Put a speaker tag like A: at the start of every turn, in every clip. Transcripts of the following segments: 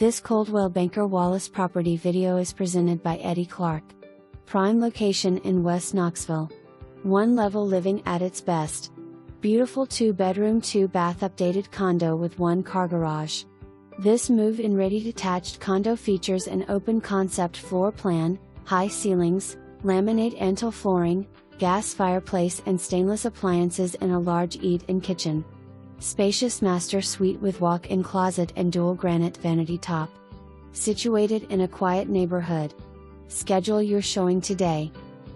A: This Coldwell Banker Wallace property video is presented by Eddie Clark. Prime location in West Knoxville. One level living at its best. Beautiful 2-bedroom 2-bath updated condo with 1 car garage. This move-in ready detached condo features an open concept floor plan, high ceilings, laminate andtile flooring, gas fireplace and stainless appliances in a large eat-in kitchen. Spacious master suite with walk-in closet and dual granite vanity top. Situated in a quiet neighborhood. Schedule your showing today.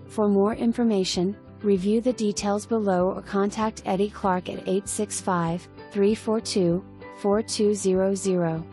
A: For more information, review the details below or contact Eddie Clark at 865-342-4200.